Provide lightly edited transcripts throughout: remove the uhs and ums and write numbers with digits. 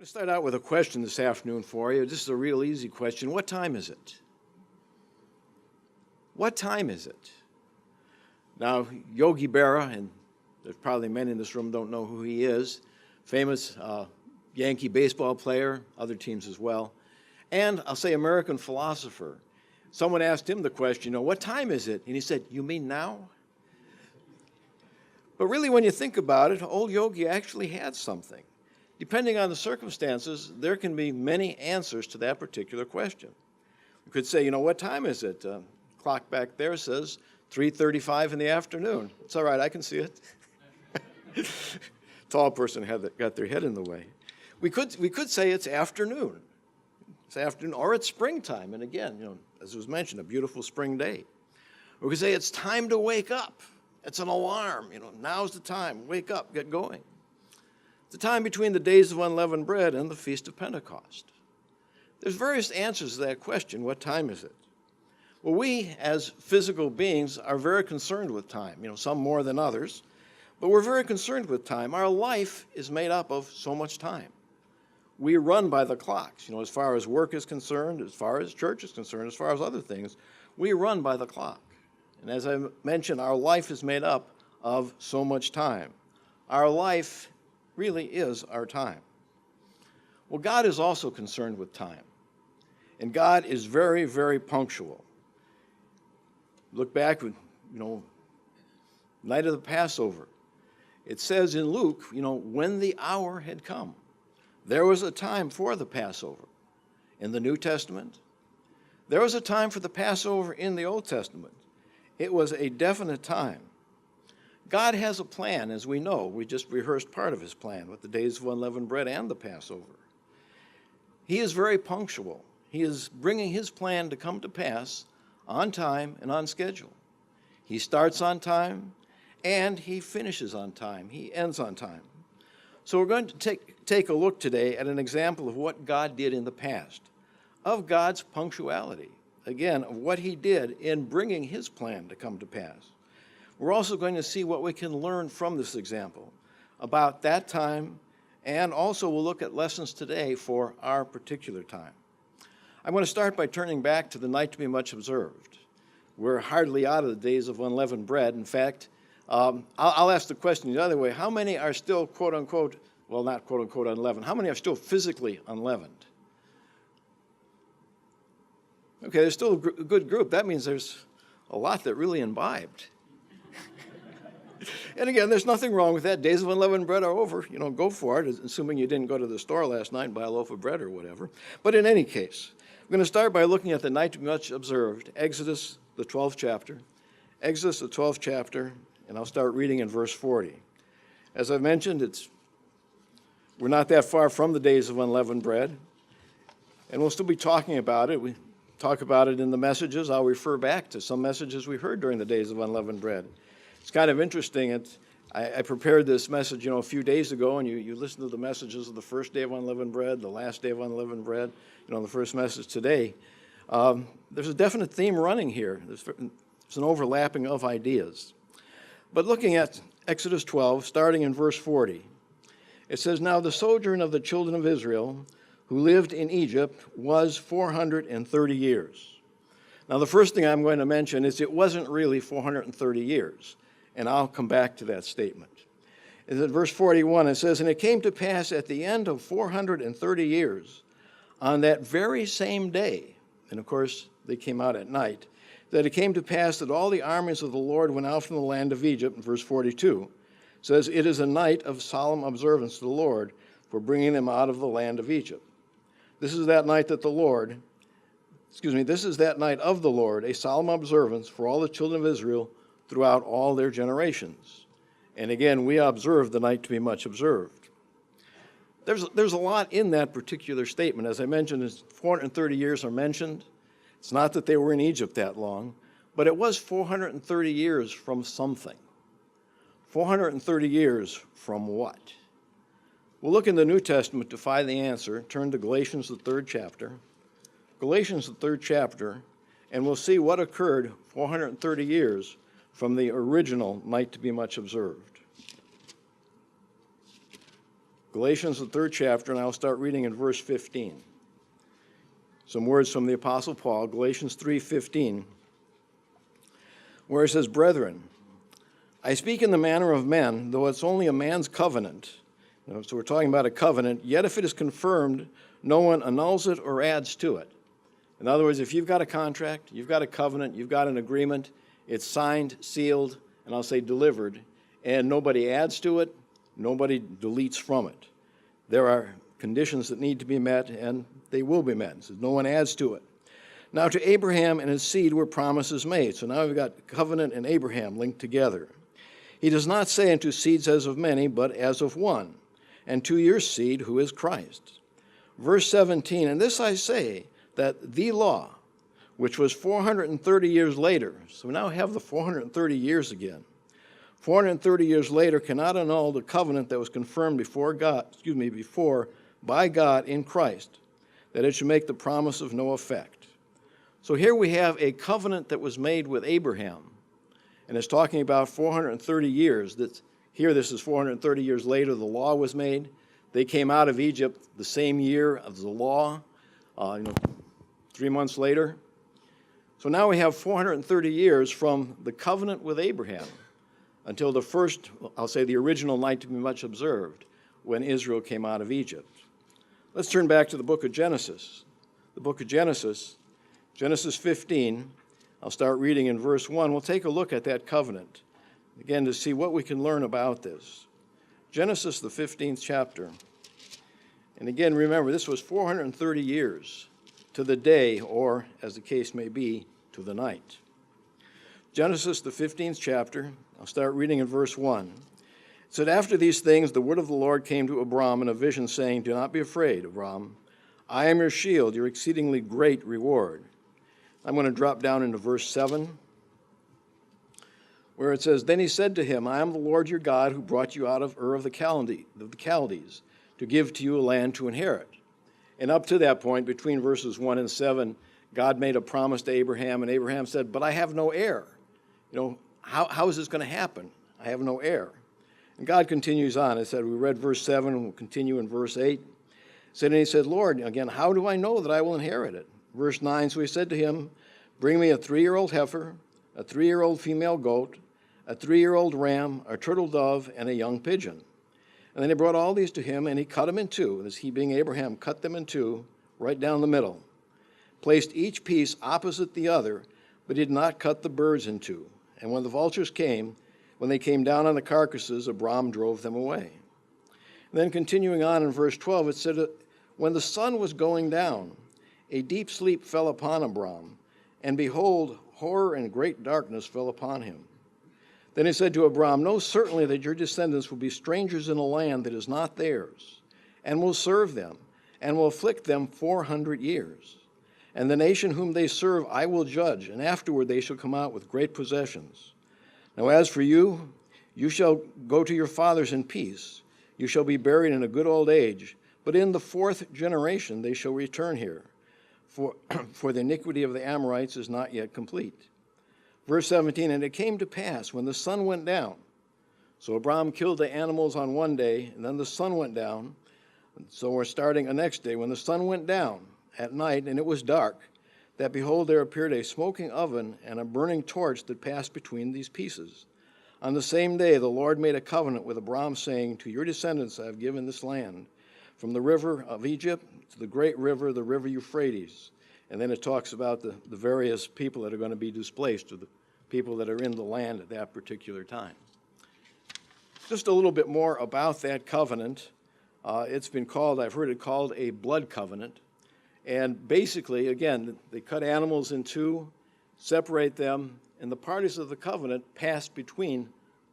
going to start out with a question this afternoon for you. This is a real easy question. What time is it? What time is it? Now, Yogi Berra, and there's probably many in this room don't know who he is, famous Yankee baseball player, other teams as well, and I'll say American philosopher. Someone asked him the question, what time is it? And he said, you mean now? But really, when you think about it, old Yogi actually had something. Depending on the circumstances, there can be many answers to that particular question. You could say, what time is it? Clock back there says 3:35 in the afternoon. It's all right, I can see it. Tall person got their head in the way. We could say it's afternoon. It's afternoon, or it's springtime. And again, as was mentioned, a beautiful spring day. We could say it's time to wake up. It's an alarm. Now's the time. Wake up, get going. It's the time between the days of unleavened bread and the Feast of Pentecost. There's various answers to that question. What time is it? Well, we as physical beings are very concerned with time. Some more than others, but we're very concerned with time. Our life is made up of so much time. We run by the clocks. As far as work is concerned, as far as church is concerned, as far as other things, we run by the clock. And as I mentioned, our life is made up of so much time. Our life really is our time. Well, God is also concerned with time. And God is very, very punctual. Look back, night of the Passover. It says in Luke, when the hour had come. There was a time for the Passover in the New Testament. There was a time for the Passover in the Old Testament. It was a definite time. God has a plan, as we know. We just rehearsed part of his plan with the days of unleavened bread and the Passover. He is very punctual. He is bringing his plan to come to pass on time and on schedule. He starts on time and he finishes on time. He ends on time. So we're going to take a look today at an example of what God did in the past, of God's punctuality, again, of what he did in bringing his plan to come to pass. We're also going to see what we can learn from this example about that time, and also we'll look at lessons today for our particular time. I'm going to start by turning back to the night to be much observed. We're hardly out of the days of unleavened bread. In fact, I'll ask the question the other way. How many are still, quote unquote, well, not quote unquote unleavened, how many are still physically unleavened? Okay, there's still a good group. That means there's a lot that really imbibed. And again, there's nothing wrong with that. Days of unleavened bread are over. Go for it, assuming you didn't go to the store last night and buy a loaf of bread or whatever. But in any case, we're going to start by looking at the night to be much observed, Exodus, the 12th chapter. Exodus, the 12th chapter, and I'll start reading in verse 40. As I've mentioned, we're not that far from the days of unleavened bread, and we'll still be talking about it. We talk about it in the messages. I'll refer back to some messages we heard during the days of unleavened bread. It's kind of interesting. I prepared this message, a few days ago, and you listen to the messages of the first day of unleavened bread, the last day of unleavened bread, the first message today. There's a definite theme running here. There's an overlapping of ideas. But looking at Exodus 12, starting in verse 40, it says, "Now the sojourn of the children of Israel who lived in Egypt was 430 years." Now the first thing I'm going to mention is it wasn't really 430 years. And I'll come back to that statement. In verse 41, it says, "And it came to pass at the end of 430 years, on that very same day," and of course they came out at night, "that it came to pass that all the armies of the Lord went out from the land of Egypt," in verse 42, says, "It is a night of solemn observance to the Lord for bringing them out of the land of Egypt. This is that night of the Lord, a solemn observance for all the children of Israel throughout all their generations." And again, we observe the night to be much observed. There's a lot in that particular statement. As I mentioned, 430 years are mentioned. It's not that they were in Egypt that long, but it was 430 years from something. 430 years from what? We'll look in the New Testament to find the answer. Turn to Galatians, the 3rd chapter. Galatians, the 3rd chapter, and we'll see what occurred 430 years from the original night to be much observed. Galatians, the 3rd chapter, and I'll start reading in verse 15. Some words from the Apostle Paul, Galatians 3:15, where it says, "Brethren, I speak in the manner of men, though it's only a man's covenant." So we're talking about a covenant. "Yet if it is confirmed, no one annuls it or adds to it." In other words, if you've got a contract, you've got a covenant, you've got an agreement, it's signed, sealed, and I'll say delivered, and nobody adds to it, nobody deletes from it. There are conditions that need to be met, and they will be met. So no one adds to it. "Now to Abraham and his seed were promises made." So now we've got covenant and Abraham linked together. "He does not say unto seeds as of many, but as of one, and to your seed, who is Christ." Verse 17, "And this I say, that the law, which was 430 years later," so we now have the 430 years again, 430 years later cannot annul the covenant that was confirmed before by God in Christ, that it should make the promise of no effect. So here we have a covenant that was made with Abraham, and it's talking about 430 years. Here this is 430 years later, the law was made. They came out of Egypt the same year of the law, 3 months later. So now we have 430 years from the covenant with Abraham until the first, I'll say the original night to be much observed, when Israel came out of Egypt. Let's turn back to the book of Genesis. The book of Genesis, Genesis 15, I'll start reading in verse 1. We'll take a look at that covenant, again, to see what we can learn about this. Genesis, the 15th chapter. And again, remember, this was 430 years to the day, or, as the case may be, to the night. Genesis, the 15th chapter, I'll start reading in verse 1. It said, "After these things, the word of the Lord came to Abram in a vision, saying, Do not be afraid, Abram. I am your shield, your exceedingly great reward." I'm going to drop down into verse 7, where it says, "Then he said to him, I am the Lord your God, who brought you out of Ur of the Chaldees, to give to you a land to inherit." And up to that point, between verses 1 and 7, God made a promise to Abraham, and Abraham said, "But I have no heir. How is this going to happen? I have no heir." And God continues on. It said, we read verse 7, and we'll continue in verse 8. It said, and he said, "Lord, again, how do I know that I will inherit it?" Verse 9, so he said to him, "Bring me a 3-year-old heifer, a 3-year-old female goat, a 3-year-old ram, a turtle dove, and a young pigeon." And then he brought all these to him, and he cut them in two, as he being Abraham cut them in two, right down the middle, placed each piece opposite the other, but did not cut the birds in two. And when the vultures came, when they came down on the carcasses, Abram drove them away. And then continuing on in verse 12, it said, "When the sun was going down, a deep sleep fell upon Abram, and behold, horror and great darkness fell upon him. Then he said to Abram, Know certainly that your descendants will be strangers in a land that is not theirs, and will serve them, and will afflict them 400 years. And the nation whom they serve I will judge, and afterward they shall come out with great possessions. Now as for you, you shall go to your fathers in peace. You shall be buried in a good old age, but in the 4th generation they shall return here, for the iniquity of the Amorites is not yet complete." Verse 17, "And it came to pass when the sun went down," so Abram killed the animals on one day, and then the sun went down. So we're starting the next day. "When the sun went down at night, and it was dark, that behold, there appeared a smoking oven and a burning torch that passed between these pieces. On the same day the Lord made a covenant with Abram, saying, To your descendants I have given this land, from the river of Egypt to the great river, the river Euphrates." And then it talks about the various people that are going to be displaced, or the people that are in the land at that particular time. Just a little bit more about that covenant. It's been called, I've heard it called, a blood covenant. And basically, again, they cut animals in two, separate them, and the parties of the covenant passed between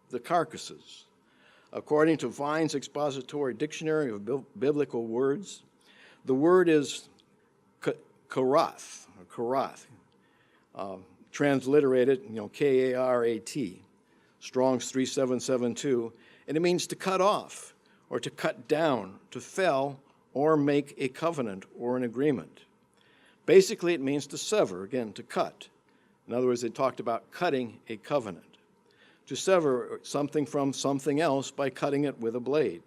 the carcasses. According to Vine's Expository Dictionary of Biblical Words, the word is karath, transliterated, K-A-R-A-T, Strong's 3772, and it means to cut off, or to cut down, to fell, or make a covenant or an agreement. Basically, it means to sever, again, to cut. In other words, they talked about cutting a covenant, to sever something from something else by cutting it with a blade.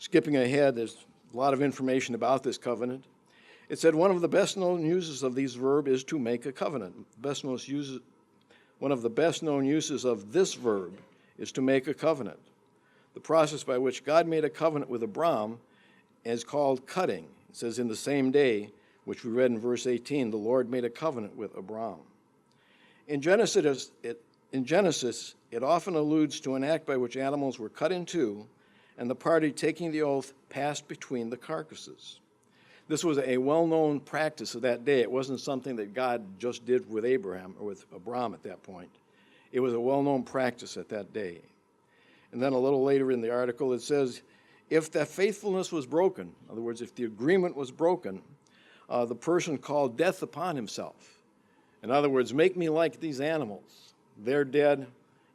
Skipping ahead, there's a lot of information about this covenant. It said one of the best-known uses of these verb is to make a covenant. One of the best-known uses of this verb is to make a covenant. The process by which God made a covenant with Abram is called cutting. It says, in the same day, which we read in verse 18, the Lord made a covenant with Abram. In Genesis, it often alludes to an act by which animals were cut in two, and the party taking the oath passed between the carcasses. This was a well-known practice of that day. It wasn't something that God just did with Abraham or with Abram at that point. It was a well-known practice at that day. And then a little later in the article, it says, if that faithfulness was broken, in other words, if the agreement was broken, the person called death upon himself. In other words, make me like these animals. They're dead.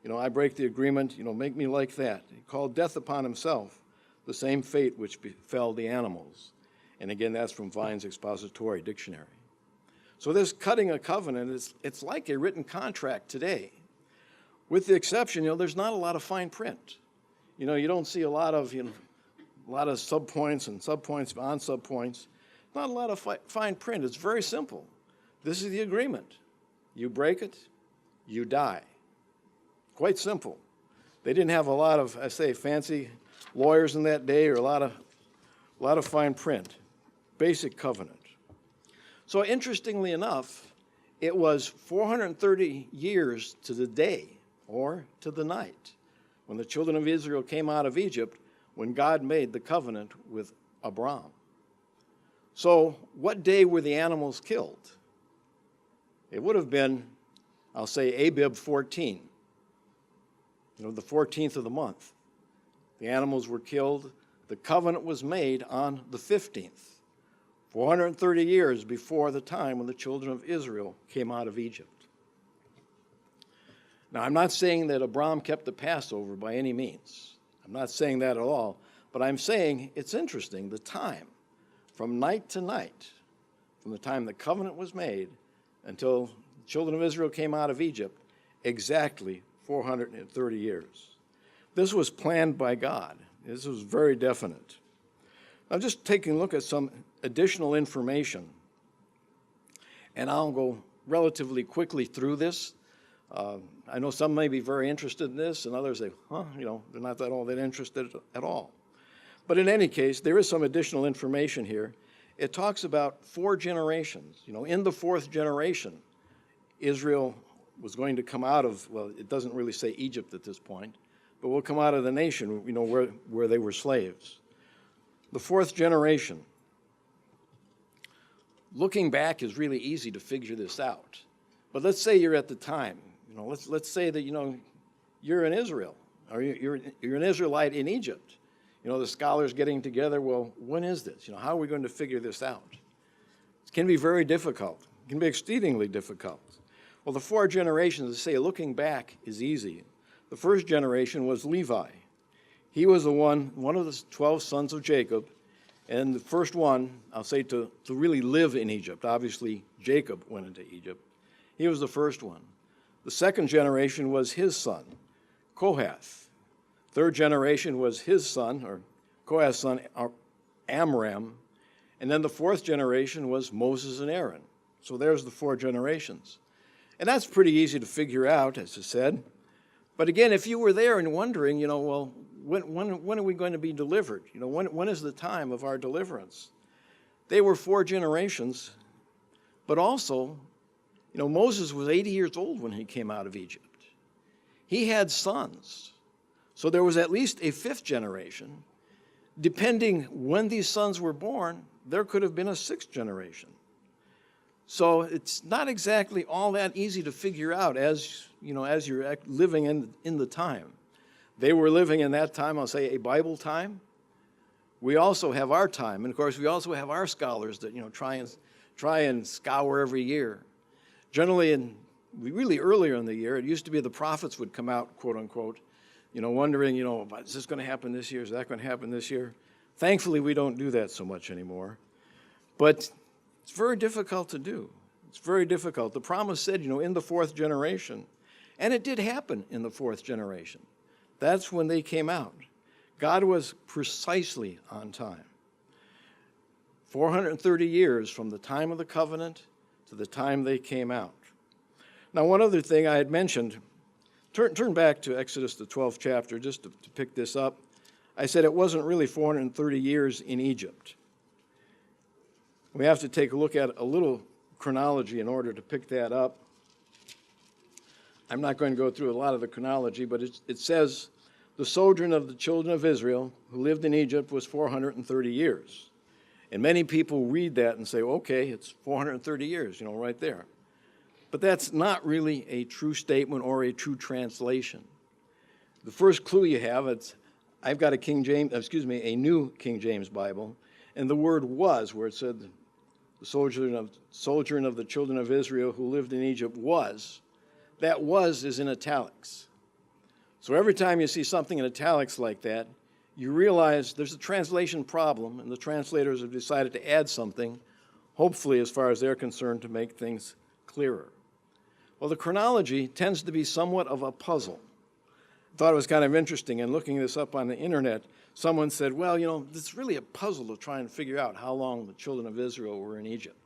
I break the agreement. Make me like that. He called death upon himself, the same fate which befell the animals. And again, that's from Vine's Expository Dictionary. So this cutting a covenant, it's like a written contract today. With the exception, there's not a lot of fine print. You don't see a lot of subpoints and subpoints on subpoints. Not a lot of fine print. It's very simple. This is the agreement. You break it, you die. Quite simple. They didn't have a lot of, fancy lawyers in that day or a lot of fine print. Basic covenant. So interestingly enough, it was 430 years to the day or to the night when the children of Israel came out of Egypt when God made the covenant with Abram. So what day were the animals killed? It would have been, I'll say, Abib 14, the 14th of the month. The animals were killed. The covenant was made on the 15th, 430 years before the time when the children of Israel came out of Egypt. Now, I'm not saying that Abram kept the Passover by any means. I'm not saying that at all. But I'm saying it's interesting, the time, from night to night, from the time the covenant was made until the children of Israel came out of Egypt, exactly 430 years. This was planned by God. This was very definite. Now, just taking a look at some additional information, and I'll go relatively quickly through this. I know some may be very interested in this, and others say, they're not all that interested at all. But in any case, there is some additional information here. It talks about 4 generations. In the 4th generation, Israel was going to come out of, well, it doesn't really say Egypt at this point, but will come out of the nation, where they were slaves. The 4th generation. Looking back is really easy to figure this out. But let's say you're at the time. Let's say that, you're in Israel, or you're an Israelite in Egypt. The scholars getting together, well, when is this? How are we going to figure this out? It can be very difficult. It can be exceedingly difficult. Well, the 4 generations, say, looking back is easy. The first generation was Levi. He was one of the 12 sons of Jacob, and the first one, I'll say, to really live in Egypt. Obviously, Jacob went into Egypt. He was the first one. The second generation was his son, Kohath. Third generation was his son, or Kohath's son, Amram. And then the 4th generation was Moses and Aaron. So there's the 4 generations. And that's pretty easy to figure out, as I said. But again, if you were there and wondering, well, when are we going to be delivered? When is the time of our deliverance? They were 4 generations, but also, Moses was 80 years old when he came out of Egypt. He had sons. So there was at least a 5th generation. Depending when these sons were born, there could have been a 6th generation. So it's not exactly all that easy to figure out as you're living in the time. They were living in that time, I'll say, a Bible time. We also have our time, and of course we also have our scholars that try and scour every year. Generally, really earlier in the year, it used to be the prophets would come out, quote unquote, wondering, is this going to happen this year? Is that going to happen this year? Thankfully, we don't do that so much anymore. But it's very difficult to do. It's very difficult. The promise said, in the 4th generation, and it did happen in the 4th generation. That's when they came out. God was precisely on time. 430 years from the time of the covenant to the time they came out. Now, one other thing I had mentioned, turn back to Exodus, the 12th chapter, just to pick this up. I said it wasn't really 430 years in Egypt. We have to take a look at a little chronology in order to pick that up. I'm not going to go through a lot of the chronology, but it says, the sojourn of the children of Israel who lived in Egypt was 430 years. And many people read that and say, okay, it's 430 years, right there. But that's not really a true statement or a true translation. The first clue you have, I've got a New King James Bible, and the word was, where it said the sojourn of the children of Israel who lived in Egypt was, that was is in italics. So every time you see something in italics like that, you realize there's a translation problem, and the translators have decided to add something, hopefully as far as they're concerned, to make things clearer. Well, the chronology tends to be somewhat of a puzzle. I thought it was kind of interesting, and looking this up on the internet, someone said, well, it's really a puzzle to try and figure out how long the children of Israel were in Egypt.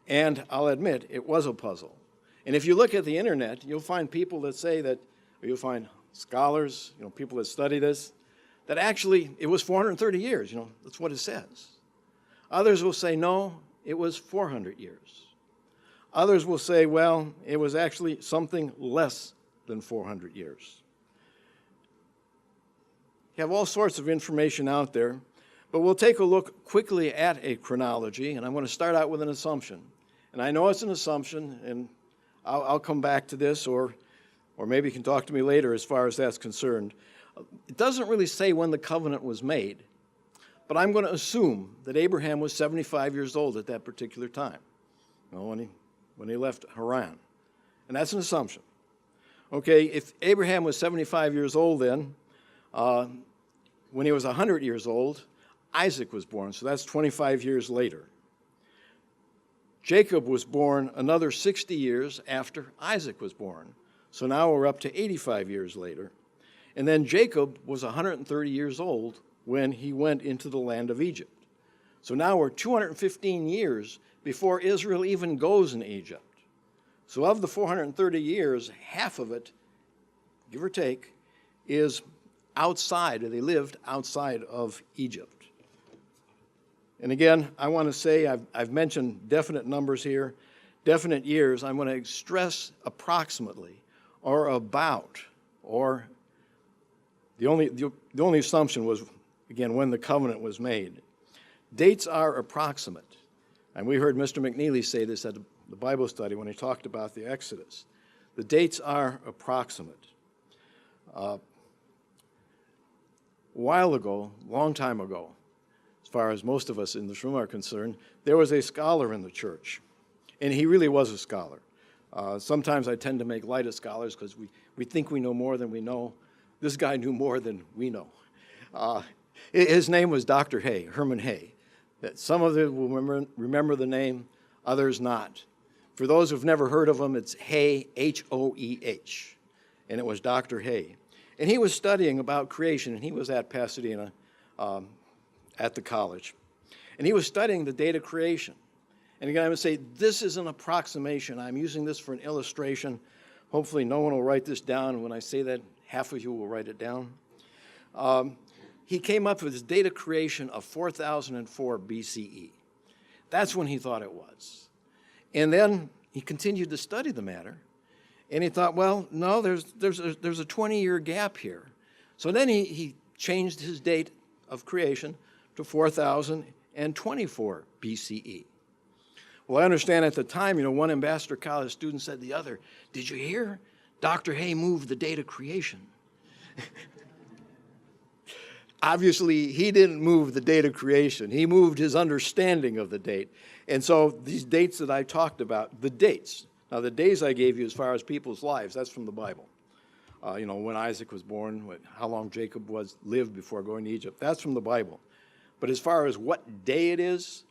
And I'll admit, it was a puzzle. And if you look at the internet, you'll find people that say that, or you'll find scholars, people that study this, that actually it was 430 years, that's what it says. Others will say, no, it was 400 years. Others will say, well, it was actually something less than 400 years. You have all sorts of information out there, but we'll take a look quickly at a chronology, and I'm going to start out with an assumption. And I know it's an assumption, and I'll come back to this, or maybe you can talk to me later as far as that's concerned. It doesn't really say when the covenant was made, but I'm going to assume that Abraham was 75 years old at that particular time, when he left Haran. And that's an assumption. Okay, if Abraham was 75 years old then, when he was 100 years old, Isaac was born, so that's 25 years later. Jacob was born another 60 years after Isaac was born, so now we're up to 85 years later. And then Jacob was 130 years old when he went into the land of Egypt. So now we're 215 years before Israel even goes in Egypt. So of the 430 years, half of it, give or take, is outside, or they lived outside of Egypt. And again, I want to say, I've mentioned definite numbers here, definite years. I'm going to stress approximately, or about, or the only assumption was, again, when the covenant was made. Dates are approximate. And we heard Mr. McNeely say this at the Bible study when he talked about the Exodus. The dates are approximate. A while ago, long time ago, as far as most of us in this room are concerned, there was a scholar in the church. And he really was a scholar. Sometimes I tend to make light of scholars because we think we know more than we know. This guy knew more than we know. His name was Dr. Hay, Herman Hay. That some of you will remember the name, others not. For those who've never heard of him, it's Hay, H-O-E-H. And it was Dr. Hay. And he was studying about creation, and he was at Pasadena at the college. And he was studying the date of creation. And again, I would say this is an approximation. I'm using this for an illustration. Hopefully no one will write this down. When I say that, half of you will write it down. He came up with his date of creation of 4004 BCE. That's when he thought it was. And then he continued to study the matter. And he thought, well, no, there's a 20-year gap here. So then he changed his date of creation to 4024 BCE. Well, I understand at the time, one Ambassador College student said to the other, did you hear? Dr. Hay moved the date of creation. Obviously, he didn't move the date of creation. He moved his understanding of the date. And so these dates that I talked about, the dates. Now, the days I gave you as far as people's lives, that's from the Bible. When Isaac was born, how long Jacob lived before going to Egypt, that's from the Bible. But as far as what day it is,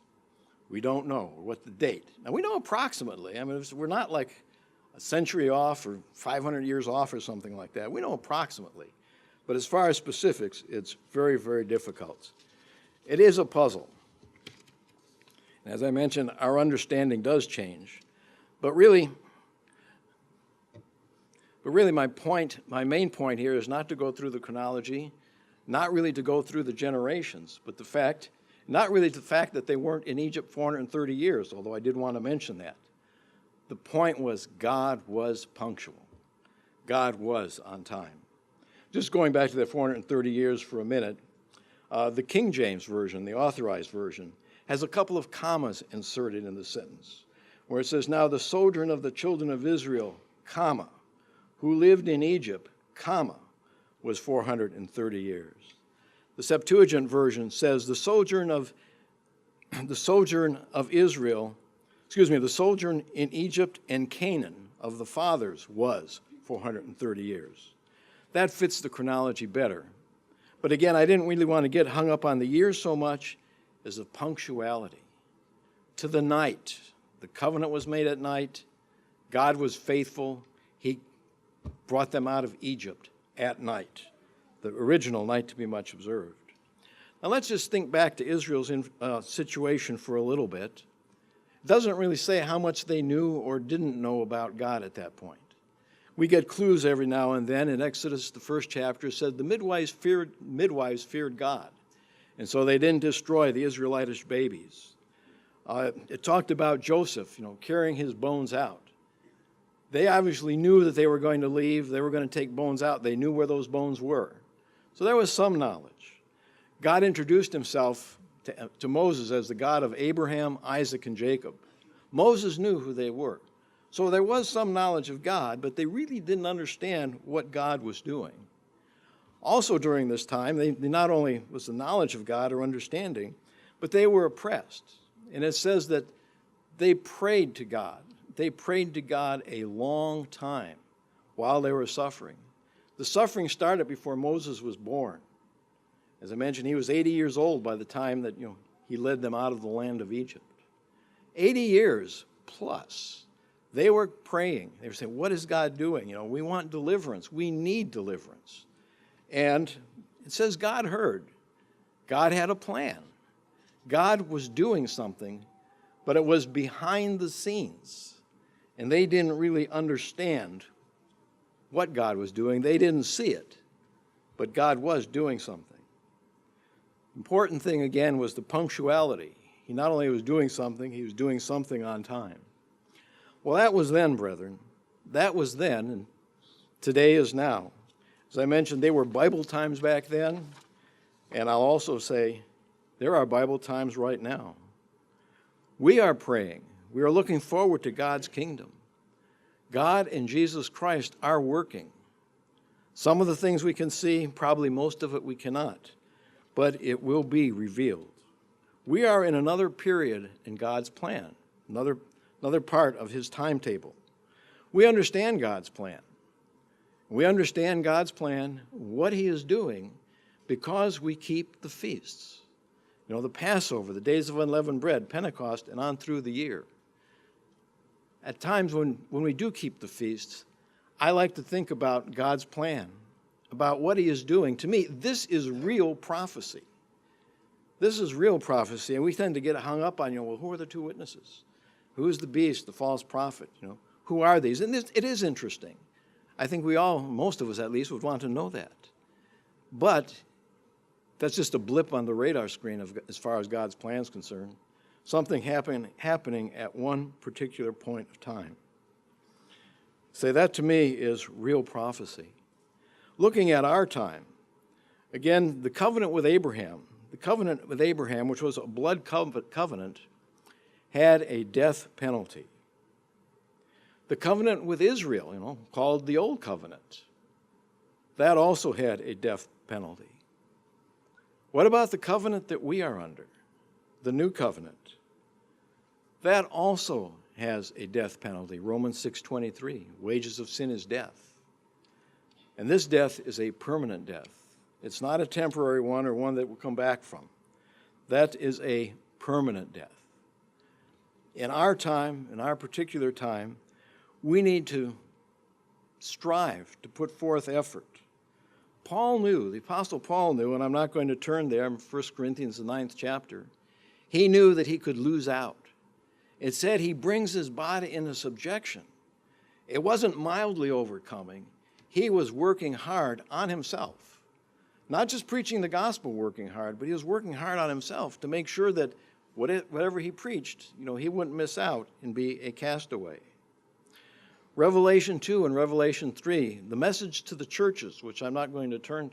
we don't know, or what the date. Now, we know approximately. I mean, we're not like a century off or 500 years off or something like that. We know approximately. But as far as specifics, it's very, very difficult. It is a puzzle. As I mentioned, our understanding does change. But really my main point here is not to go through the chronology, not really to go through the generations, but not really the fact that they weren't in Egypt 430 years, although I did want to mention that. The point was God was punctual. God was on time. Just going back to the 430 years for a minute, the King James Version, the Authorized Version, has a couple of commas inserted in the sentence, where it says, now the sojourn of the children of Israel, comma, who lived in Egypt, comma, was 430 years. The Septuagint version says the sojourn in Egypt and Canaan of the fathers was 430 years. That fits the chronology better. But again, I didn't really want to get hung up on the years so much as the punctuality. To the night, the covenant was made at night. God was faithful. He brought them out of Egypt at night, the original night to be much observed. Now let's just think back to Israel's situation for a little bit. It doesn't really say how much they knew or didn't know about God at that point. We get clues every now and then. In Exodus, the first chapter, said the midwives feared God, and so they didn't destroy the Israelitish babies. It talked about Joseph, carrying his bones out. They obviously knew that they were going to leave. They were going to take bones out. They knew where those bones were. So there was some knowledge. God introduced himself to Moses as the God of Abraham, Isaac, and Jacob. Moses knew who they were. So there was some knowledge of God, but they really didn't understand what God was doing. Also during this time, they not only was the knowledge of God or understanding, but they were oppressed. And it says that they prayed to God. They prayed to God a long time while they were suffering. The suffering started before Moses was born. As I mentioned, he was 80 years old by the time that he led them out of the land of Egypt. 80 years plus. They were praying. They were saying, what is God doing? We want deliverance. We need deliverance. And it says God heard. God had a plan. God was doing something, but it was behind the scenes. And they didn't really understand what God was doing. They didn't see it, but God was doing something. Important thing, again, was the punctuality. He not only was doing something, he was doing something on time. Well, that was then, brethren. That was then, and today is now. As I mentioned, they were Bible times back then, and I'll also say there are Bible times right now. We are praying. We are looking forward to God's kingdom. God and Jesus Christ are working. Some of the things we can see, probably most of it we cannot, but it will be revealed. We are in another period in God's plan, another part of his timetable. We understand God's plan. We understand God's plan, what he is doing, because we keep the feasts. The Passover, the days of unleavened bread, Pentecost, and on through the year. At times when we do keep the feasts, I like to think about God's plan, about what he is doing. To me, this is real prophecy. This is real prophecy, and we tend to get hung up on, well, who are the two witnesses? Who is the beast, the false prophet? Who are these? And it is interesting. I think we all, most of us at least, would want to know that. But that's just a blip on the radar screen as far as God's plan is concerned. Something happening at one particular point of time. So that to me is real prophecy. Looking at our time, again, the covenant with Abraham, which was a blood covenant, had a death penalty. The covenant with Israel, called the Old Covenant, that also had a death penalty. What about the covenant that we are under, the New Covenant? That also has a death penalty. Romans 6:23, wages of sin is death. And this death is a permanent death. It's not a temporary one or one that we'll come back from. That is a permanent death. In our time, in our particular time, we need to strive to put forth effort. Paul knew, the Apostle Paul knew, and I'm not going to turn there, 1 Corinthians, the 9th chapter, he knew that he could lose out. It said he brings his body into subjection. It wasn't mildly overcoming. He was working hard on himself. Not just preaching the gospel working hard, but he was working hard on himself to make sure that whatever he preached, he wouldn't miss out and be a castaway. Revelation 2 and Revelation 3, the message to the churches, which I'm not going to turn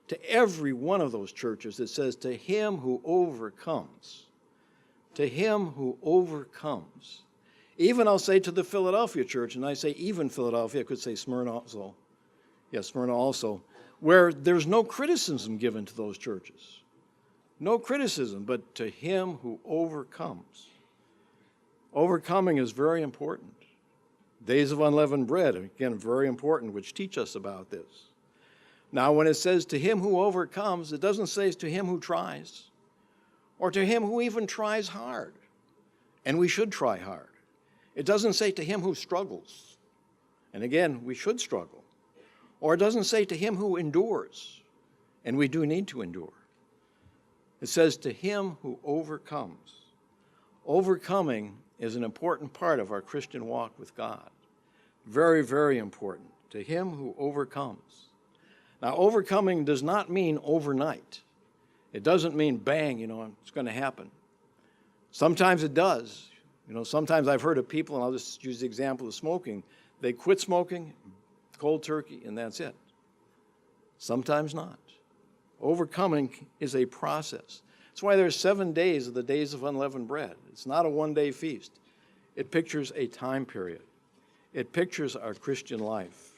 to every one of those churches, it says, to him who overcomes. To him who overcomes. Even I'll say to the Philadelphia church, and I say even Philadelphia, I could say Smyrna also. Yes, Smyrna also, where there's no criticism given to those churches. No criticism, but to him who overcomes. Overcoming is very important. Days of unleavened bread, again, very important, which teach us about this. Now, when it says to him who overcomes, it doesn't say to him who tries, or to him who even tries hard. And we should try hard. It doesn't say to him who struggles. And again, we should struggle. Or it doesn't say to him who endures. And we do need to endure. It says to him who overcomes. Overcoming is an important part of our Christian walk with God. Very, very important. To him who overcomes. Now, overcoming does not mean overnight. It doesn't mean bang, it's going to happen. Sometimes it does. Sometimes I've heard of people, and I'll just use the example of smoking. They quit smoking, cold turkey, and that's it. Sometimes not. Overcoming is a process. That's why there's 7 days of the days of unleavened bread. It's not a one-day feast. It pictures a time period. It pictures our Christian life.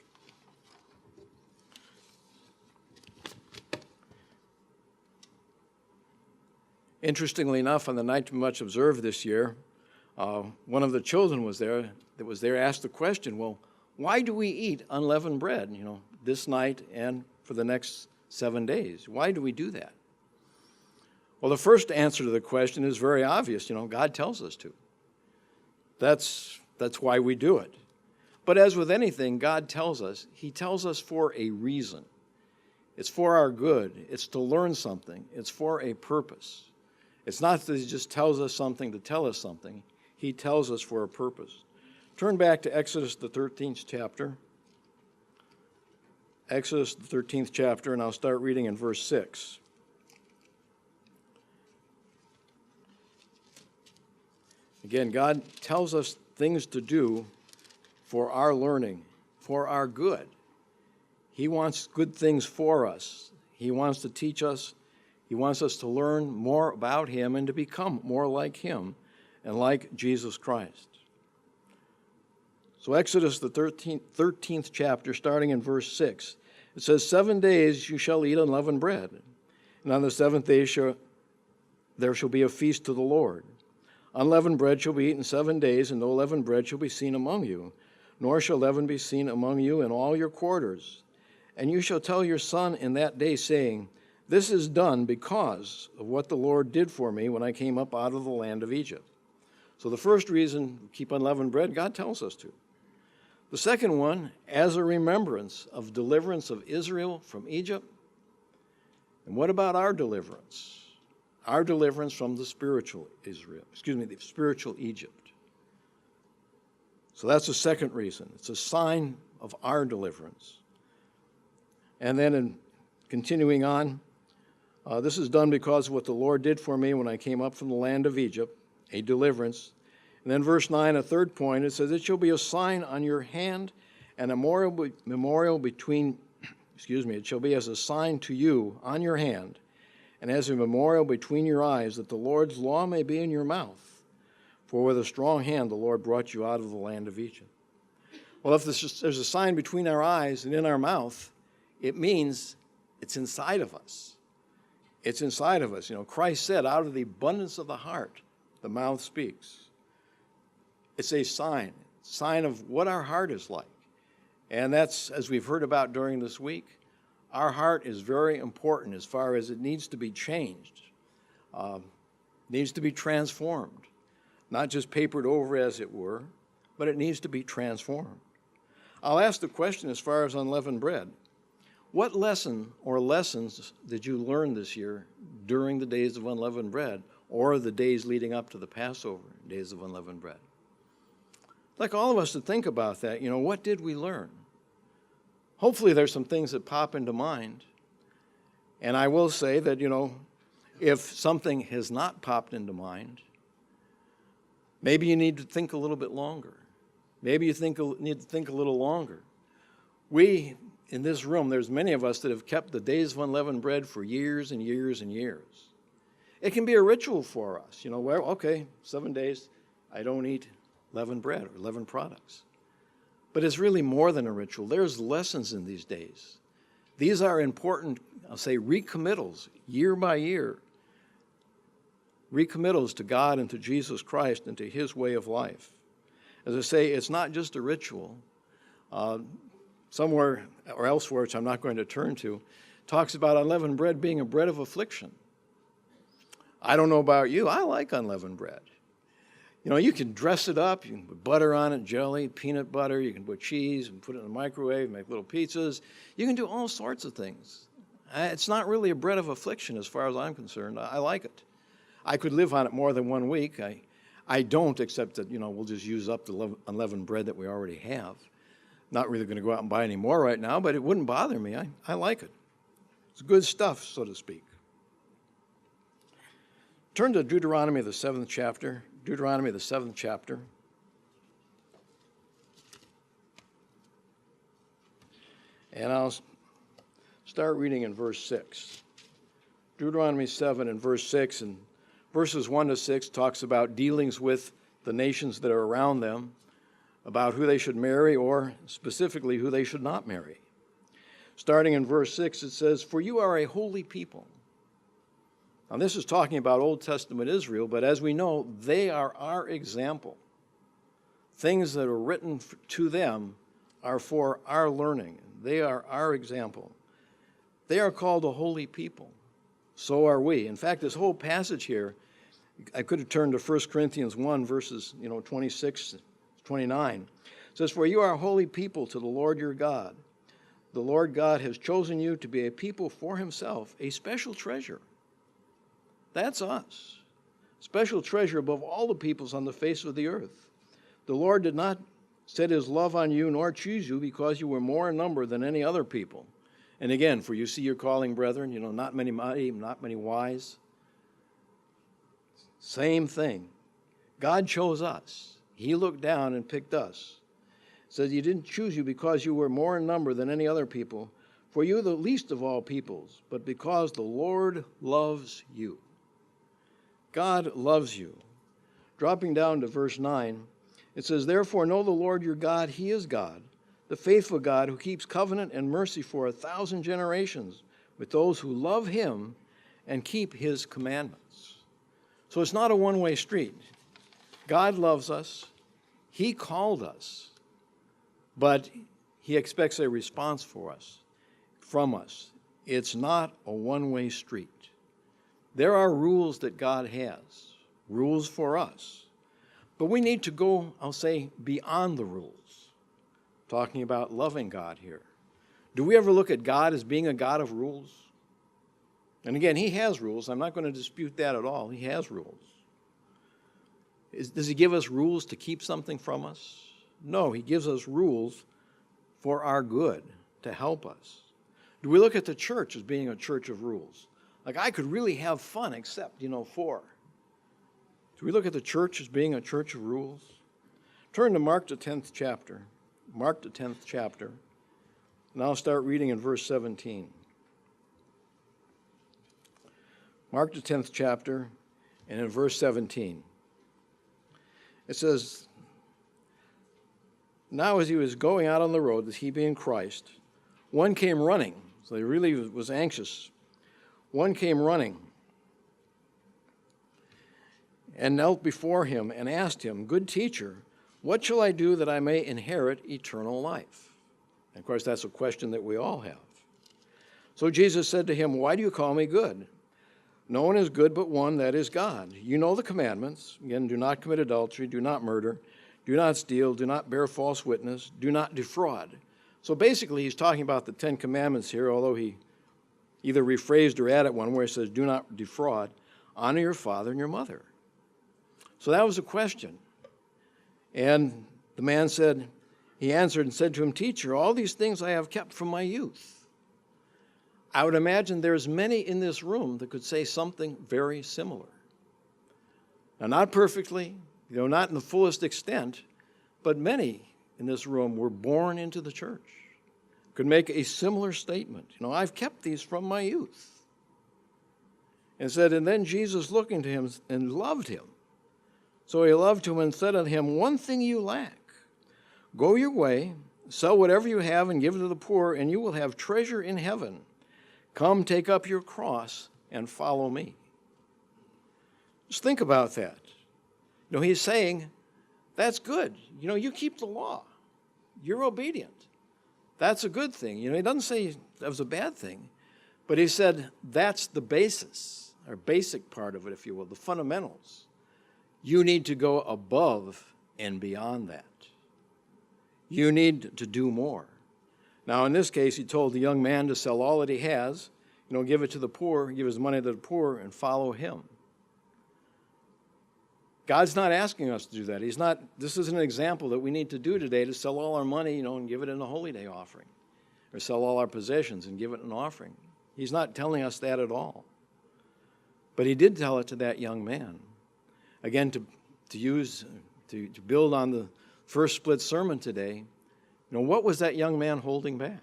Interestingly enough, on the night much observed this year, one of the children that was there asked the question, well, why do we eat unleavened bread, this night and for the next 7 days? Why do we do that? Well, the first answer to the question is very obvious. God tells us to. That's why we do it. But as with anything God tells us, he tells us for a reason. It's for our good. It's to learn something. It's for a purpose. It's not that he just tells us something to tell us something. He tells us for a purpose. Turn back to Exodus, the 13th chapter. Exodus, the 13th chapter, and I'll start reading in verse 6. Again, God tells us things to do for our learning, for our good. He wants good things for us. He wants to teach us. He wants us to learn more about him and to become more like him and like Jesus Christ. So Exodus, the 13th chapter, starting in verse 6, it says, 7 days you shall eat unleavened bread, and on the 7th day there shall be a feast to the Lord. Unleavened bread shall be eaten 7 days, and no leavened bread shall be seen among you, nor shall leaven be seen among you in all your quarters. And you shall tell your son in that day, saying, this is done because of what the Lord did for me when I came up out of the land of Egypt. So the first reason we keep unleavened bread, God tells us to. The second one, as a remembrance of deliverance of Israel from Egypt. And what about our deliverance? Our deliverance from the spiritual the spiritual Egypt. So that's the second reason. It's a sign of our deliverance. And then continuing on, this is done because of what the Lord did for me when I came up from the land of Egypt, a deliverance. And then verse 9, a third point, it says, it shall be a sign on your hand and a memorial between, it shall be as a sign to you on your hand and as a memorial between your eyes, that the Lord's law may be in your mouth. For with a strong hand the Lord brought you out of the land of Egypt. Well, if there's a sign between our eyes and in our mouth, it means it's inside of us. It's inside of us. Christ said, out of the abundance of the heart, the mouth speaks. It's a sign of what our heart is like. And that's, as we've heard about during this week, our heart is very important as far as it needs to be changed, needs to be transformed, not just papered over as it were, but it needs to be transformed. I'll ask the question as far as unleavened bread. What lesson or lessons did you learn this year during the days of unleavened bread or the days leading up to the Passover, days of unleavened bread? I'd like all of us to think about that. What did we learn? Hopefully there's some things that pop into mind. And I will say that, if something has not popped into mind, maybe you need to think a little bit longer. Maybe you need to think a little longer. We, in this room, there's many of us that have kept the days of unleavened bread for years and years and years. It can be a ritual for us. Well, okay, 7 days, I don't eat leavened bread or leavened products. But it's really more than a ritual. There's lessons in these days. These are important, I'll say, recommittals, year by year. Recommittals to God and to Jesus Christ and to his way of life. As I say, it's not just a ritual. Somewhere or elsewhere, which I'm not going to turn to, talks about unleavened bread being a bread of affliction. I don't know about you. I like unleavened bread. You can dress it up. You can put butter on it, jelly, peanut butter. You can put cheese and put it in the microwave, make little pizzas. You can do all sorts of things. It's not really a bread of affliction as far as I'm concerned. I like it. I could live on it more than 1 week. I don't, except that, we'll just use up the unleavened bread that we already have. Not really going to go out and buy any more right now, but it wouldn't bother me. I like it. It's good stuff, so to speak. Turn to Deuteronomy, the 7th chapter. Deuteronomy, the 7th chapter. And I'll start reading in verse 6. Deuteronomy 7 and verse 6, and verses 1 to 6 talks about dealings with the nations that are around them, about who they should marry or specifically who they should not marry. Starting in verse 6, it says, "For you are a holy people." Now, this is talking about Old Testament Israel, but as we know, they are our example. Things that are written to them are for our learning. They are our example. They are called a holy people. So are we. In fact, this whole passage here, I could have turned to 1 Corinthians 1, verses 26, 29. It says, "For you are a holy people to the Lord your God. The Lord God has chosen you to be a people for himself, a special treasure." That's us. Special treasure above all the peoples on the face of the earth. The Lord did not set his love on you nor choose you because you were more in number than any other people. And again, for you see your calling, brethren, not many mighty, not many wise. Same thing. God chose us. He looked down and picked us. It says he didn't choose you because you were more in number than any other people, for you the least of all peoples, but because the Lord loves you. God loves you. Dropping down to verse 9, it says, "Therefore know the Lord your God, he is God, the faithful God who keeps covenant and mercy for 1,000 generations with those who love him and keep his commandments." So it's not a one-way street. God loves us. He called us, but he expects a response from us. It's not a one-way street. There are rules that God has, rules for us. But we need to go, I'll say, beyond the rules. Talking about loving God here. Do we ever look at God as being a God of rules? And again, he has rules. I'm not going to dispute that at all. He has rules. Does he give us rules to keep something from us? No, he gives us rules for our good, to help us. Do we look at the church as being a church of rules? Like, I could really have fun except, for. Do we look at the church as being a church of rules? Turn to Mark, the 10th chapter. Mark, the 10th chapter. And I'll start reading in verse 17. Mark, the 10th chapter, and in verse 17. It says, "Now as he was going out on the road, he being Christ, one came running." So he really was anxious. "One came running and knelt before him and asked him, 'Good teacher, what shall I do that I may inherit eternal life?'" And of course, that's a question that we all have. So Jesus said to him, "Why do you call me good? No one is good but one, that is God. You know the commandments. Again, do not commit adultery, do not murder, do not steal, do not bear false witness, do not defraud." So basically, he's talking about the Ten Commandments here, although he either rephrased or added one where he says, do not defraud, honor your father and your mother. So that was a question. And the man said, he answered and said to him, Teacher, all these things I have kept from my youth. I would imagine there's many in this room that could say something very similar. Now, not perfectly, not in the fullest extent, but many in this room were born into the church, could make a similar statement. I've kept these from my youth. And said, and then Jesus looking to him and loved him. So he loved him and said unto him, one thing you lack. Go your way, sell whatever you have and give it to the poor, and you will have treasure in heaven. Come, take up your cross and follow me. Just think about that. He's saying, that's good. You keep the law. You're obedient. That's a good thing. He doesn't say that was a bad thing, but he said that's the basis, or basic part of it, if you will, the fundamentals. You need to go above and beyond that. You need to do more. Now, in this case, he told the young man to sell all that he has, give it to the poor, give his money to the poor, and follow him. God's not asking us to do that. This is an example that we need to do today, to sell all our money, and give it in a Holy Day offering, or sell all our possessions and give it in an offering. He's not telling us that at all. But he did tell it to that young man. Again, to build on the first split sermon today, what was that young man holding back?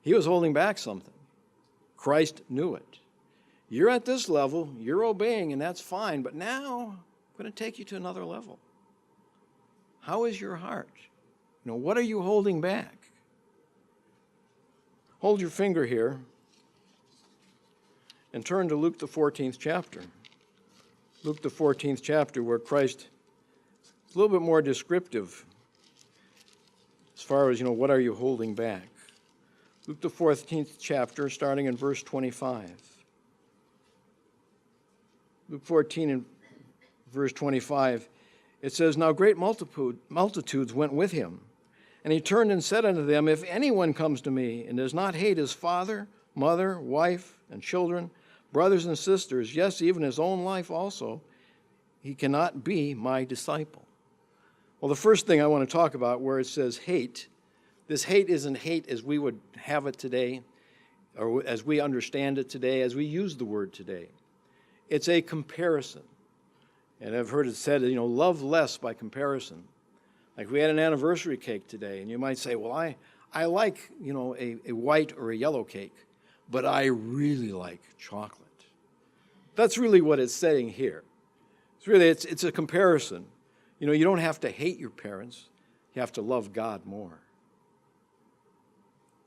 He was holding back something. Christ knew it. You're at this level, you're obeying, and that's fine, but now I'm going to take you to another level. How is your heart? What are you holding back? Hold your finger here and turn to Luke the 14th chapter. Luke the 14th chapter, where Christ is a little bit more descriptive as far as, what are you holding back? Luke the 14th chapter, starting in verse 25. Luke 14 and verse 25, it says, Now great multitudes went with him, and he turned and said unto them, If anyone comes to me and does not hate his father, mother, wife, and children, brothers and sisters, yes, even his own life also, he cannot be my disciple. Well, the first thing I want to talk about where it says hate, this hate isn't hate as we would have it today, or as we understand it today, as we use the word today. It's a comparison. And I've heard it said, love less by comparison. Like we had an anniversary cake today, and you might say, well, I like, a white or a yellow cake, but I really like chocolate. That's really what it's saying here. It's a comparison. You don't have to hate your parents. You have to love God more.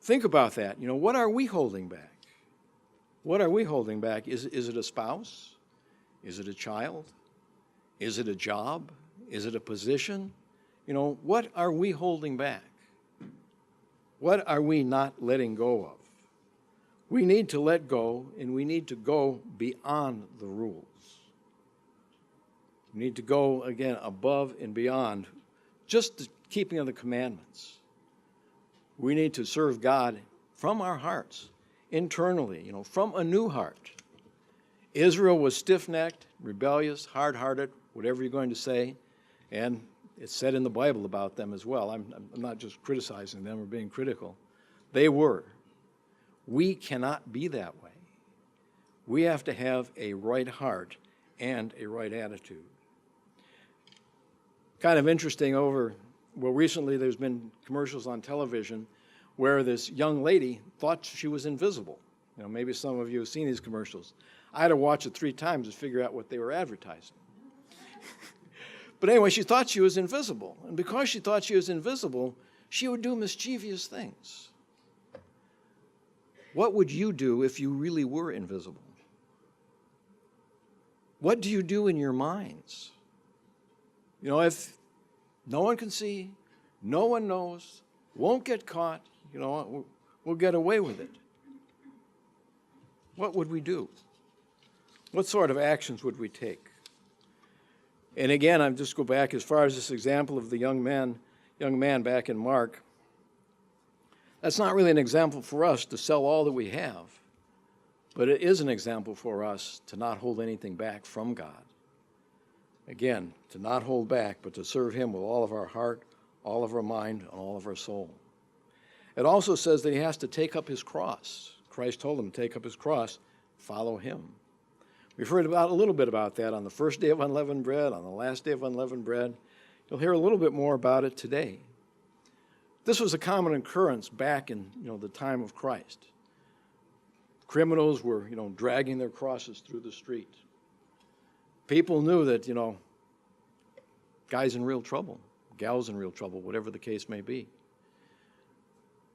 Think about that. What are we holding back? What are we holding back? Is it a spouse? Is it a child? Is it a job? Is it a position? What are we holding back? What are we not letting go of? We need to let go, and we need to go beyond the rules. We need to go, again, above and beyond just the keeping of the commandments. We need to serve God from our hearts, internally, from a new heart. Israel was stiff-necked, rebellious, hard-hearted, whatever you're going to say, and it's said in the Bible about them as well. I'm not just criticizing them or being critical. They were. We cannot be that way. We have to have a right heart and a right attitude. Kind of interesting recently there's been commercials on television where this young lady thought she was invisible. Maybe some of you have seen these commercials. I had to watch it 3 times to figure out what they were advertising. But anyway, she thought she was invisible. And because she thought she was invisible, she would do mischievous things. What would you do if you really were invisible? What do you do in your minds? If no one can see, no one knows, won't get caught, we'll get away with it. What would we do? What sort of actions would we take? And again, I just go back as far as this example of the young man back in Mark. That's not really an example for us to sell all that we have, but it is an example for us to not hold anything back from God. Again, to not hold back, but to serve him with all of our heart, all of our mind, and all of our soul. It also says that he has to take up his cross. Christ told him to take up his cross, follow him. We've heard a little bit about that on the first day of unleavened bread, on the last day of unleavened bread. You'll hear a little bit more about it today. This was a common occurrence back in the time of Christ. Criminals were dragging their crosses through the street. People knew that guy's in real trouble, gal's in real trouble, whatever the case may be.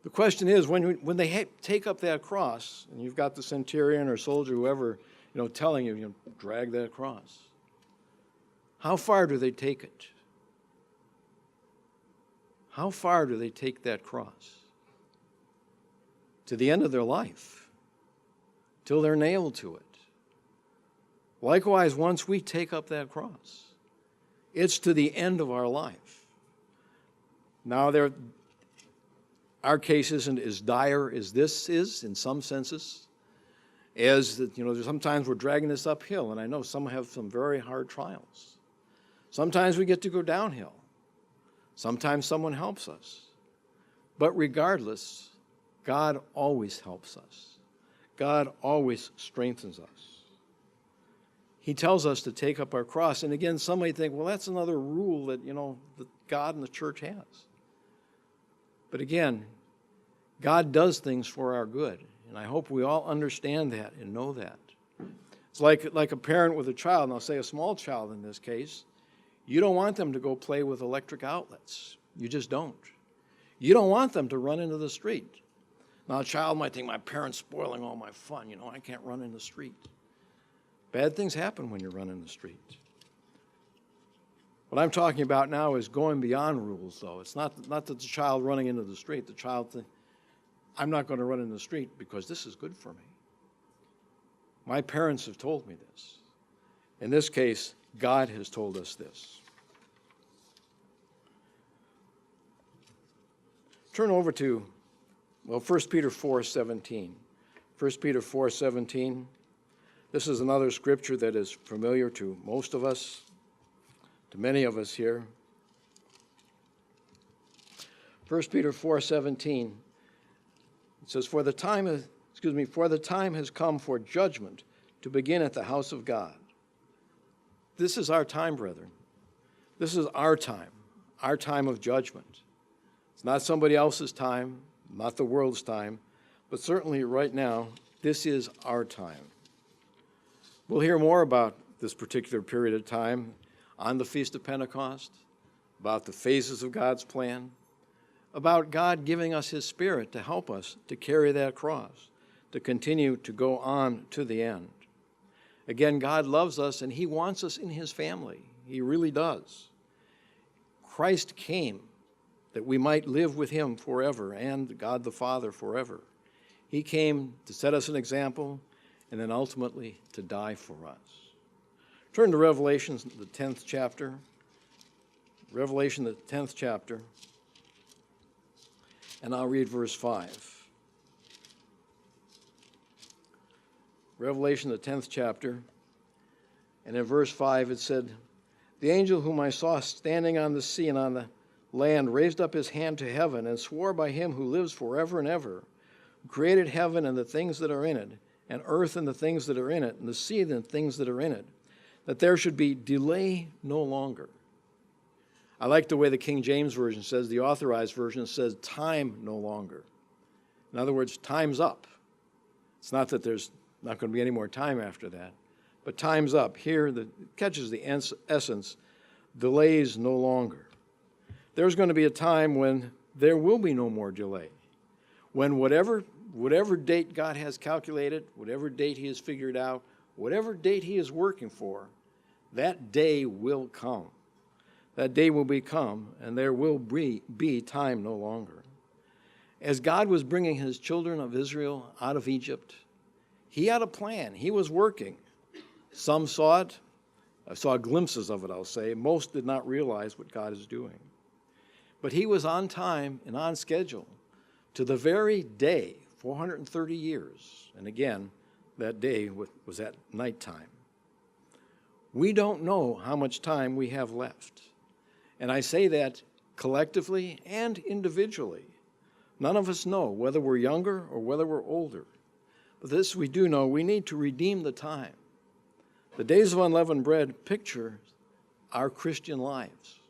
The question is, when they take up that cross, and you've got the centurion or soldier, whoever, telling you, drag that cross, how far do they take it? How far do they take that cross? To the end of their life, till they're nailed to it. Likewise, once we take up that cross, it's to the end of our life. Now, our case isn't as dire as this is in some senses, as that, sometimes we're dragging this uphill, and I know some have some very hard trials. Sometimes we get to go downhill. Sometimes someone helps us. But regardless, God always helps us. God always strengthens us. He tells us to take up our cross. And again, some may think, well, that's another rule that, that God and the church has. But again, God does things for our good. And I hope we all understand that and know that. It's like a parent with a child, and I'll say a small child in this case. You don't want them to go play with electric outlets. You just don't. You don't want them to run into the street. Now, a child might think, my parent's spoiling all my fun. I can't run in the street. Bad things happen when you run in the street. What I'm talking about now is going beyond rules, though. It's not that the child running into the street, the child thinks, I'm not going to run in the street because this is good for me. My parents have told me this. In this case, God has told us this. Turn over to, 1 Peter 4:17. 1 Peter 4:17. This is another scripture that is familiar to most of us, to many of us here. 1 Peter 4:17. It says, For the time has come for judgment to begin at the house of God. This is our time, brethren. This is our time of judgment. It's not somebody else's time, not the world's time, but certainly right now, this is our time. We'll hear more about this particular period of time on the Feast of Pentecost, about the phases of God's plan, about God giving us his Spirit to help us to carry that cross, to continue to go on to the end. Again, God loves us and he wants us in his family. He really does. Christ came that we might live with him forever and God the Father forever. He came to set us an example and then ultimately to die for us. Turn to Revelation, the 10th chapter. Revelation, the 10th chapter. And I'll read verse 5. Revelation, the 10th chapter. And in verse 5 it said, The angel whom I saw standing on the sea and on the land raised up his hand to heaven and swore by him who lives forever and ever, who created heaven and the things that are in it, and earth and the things that are in it, and the sea and the things that are in it, that there should be delay no longer. I like the way the King James Version says, the Authorized Version says, time no longer. In other words, time's up. It's not that there's not going to be any more time after that, but time's up. Here, it catches the essence, delays no longer. There's going to be a time when there will be no more delay, when whatever date God has calculated, whatever date he has figured out, whatever date he is working for, that day will come. That day will come, and there will be time no longer. As God was bringing his children of Israel out of Egypt, he had a plan. He was working. Some saw it. I saw glimpses of it, I'll say. Most did not realize what God is doing. But he was on time and on schedule to the very day, 430 years, and again, that day was at nighttime. We don't know how much time we have left. And I say that collectively and individually. None of us know whether we're younger or whether we're older. But this we do know, we need to redeem the time. The days of unleavened bread picture our Christian lives.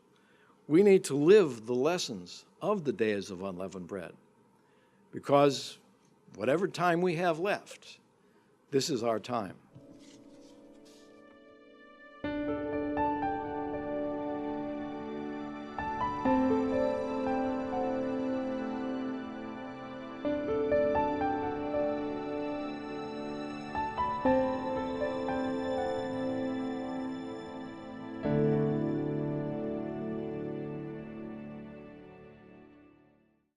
We need to live the lessons of the days of unleavened bread, because whatever time we have left, this is our time.